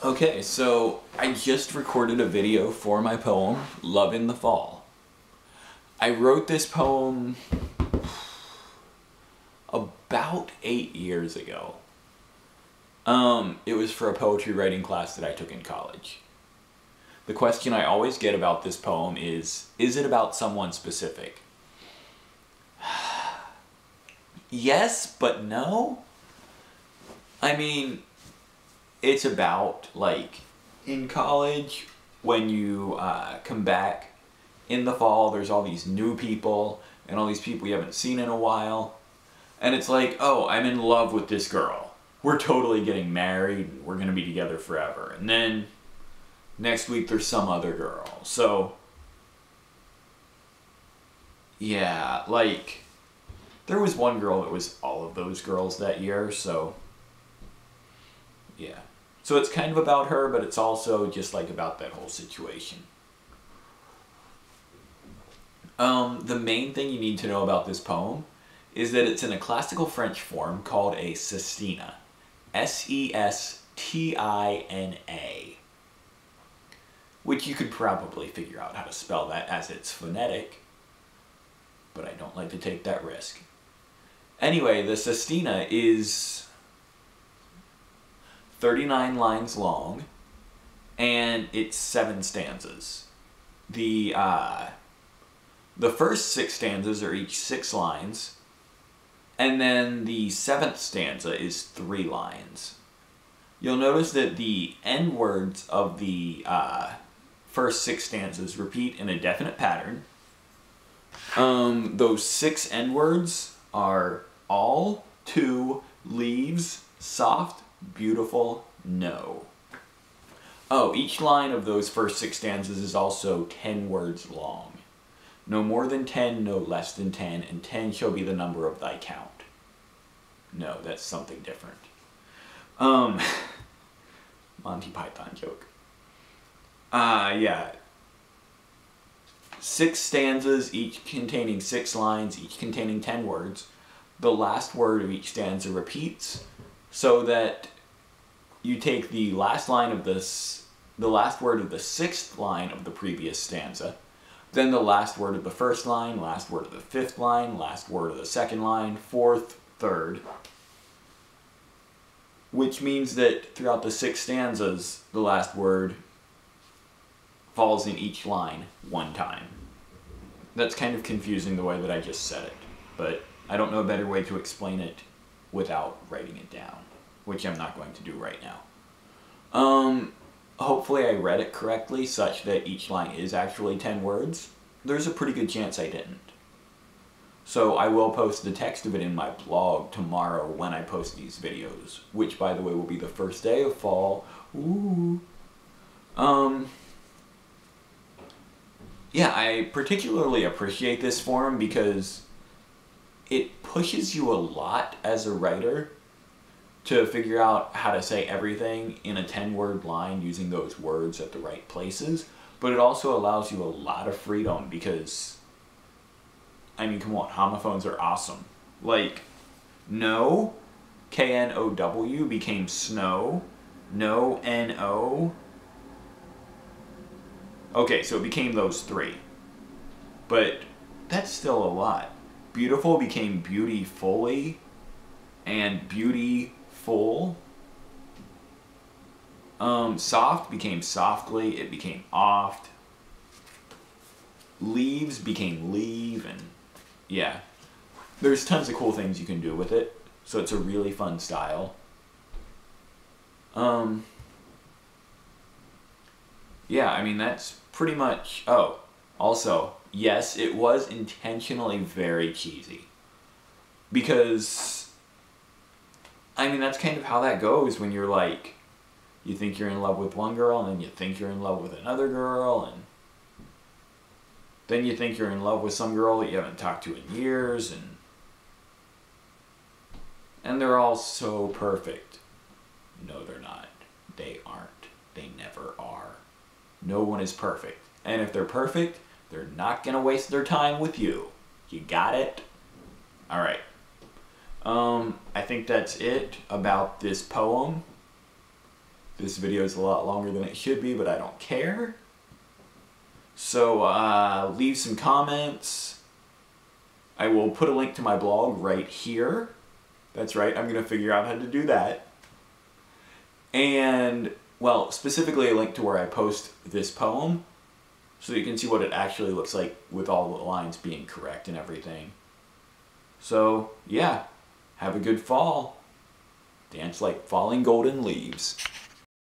Okay, so I just recorded a video for my poem, Love in the Fall. I wrote this poem about 8 years ago. It was for a poetry writing class that I took in college. The question I always get about this poem is it about someone specific? Yes, but no. I mean, it's about, like, in college, when you come back in the fall, there's all these new people, and all these people you haven't seen in a while, and it's like, oh, I'm in love with this girl. We're totally getting married, and we're gonna be together forever. And then, next week there's some other girl. So, yeah, like, there was one girl that was all of those girls that year, so, yeah. So it's kind of about her, but it's also just like about that whole situation. The main thing you need to know about this poem is that it's in a classical French form called a sestina. S-E-S-T-I-N-A. Which you could probably figure out how to spell that as it's phonetic, but I don't like to take that risk. Anyway, the sestina is 39 lines long, and it's 7 stanzas. The first 6 stanzas are each 6 lines, and then the 7th stanza is 3 lines. You'll notice that the end words of the first 6 stanzas repeat in a definite pattern. Those 6 end words are all, to, leaves, soft, beautiful, no. Oh, each line of those first 6 stanzas is also 10 words long. No more than 10, no less than 10, and 10 shall be the number of thy count. No, that's something different. Monty Python joke. Yeah. 6 stanzas, each containing 6 lines, each containing 10 words. The last word of each stanza repeats, so that you take the last line of the last word of the 6th line of the previous stanza, then the last word of the 1st line, last word of the 5th line, last word of the 2nd line, 4th, 3rd, which means that throughout the 6 stanzas, the last word falls in each line 1 time. That's kind of confusing the way that I just said it, but I don't know a better way to explain it without writing it down, which I'm not going to do right now. Hopefully I read it correctly such that each line is actually 10 words. There's a pretty good chance I didn't. So I will post the text of it in my blog tomorrow when I post these videos, which by the way will be the first day of fall. Ooh. Yeah, I particularly appreciate this form because it pushes you a lot as a writer to figure out how to say everything in a 10-word line using those words at the right places, but it also allows you a lot of freedom because, I mean, come on, homophones are awesome. Like, no, K-N-O-W became snow, no, N-O. Okay, so it became those 3, but that's still a lot. Beautiful became beautifully, and beautiful. Soft became softly, it became oft. Leaves became leave, and yeah. There's tons of cool things you can do with it, so it's a really fun style. Yeah, I mean, that's pretty much... Oh, also, yes, it was intentionally very cheesy. Because, I mean, that's kind of how that goes when you're like, you think you're in love with one girl, and then you think you're in love with another girl, and then you think you're in love with some girl that you haven't talked to in years, and they're all so perfect. No, they're not. They aren't. They never are. No one is perfect. And if they're perfect, they're not gonna waste their time with you. You got it? Alright. I think that's it about this poem. This video is a lot longer than it should be, but I don't care. So leave some comments. I will put a link to my blog right here. That's right, I'm going to figure out how to do that. And, well, specifically a link to where I post this poem, so you can see what it actually looks like with all the lines being correct and everything. So, yeah, have a good fall. Dance like falling golden leaves.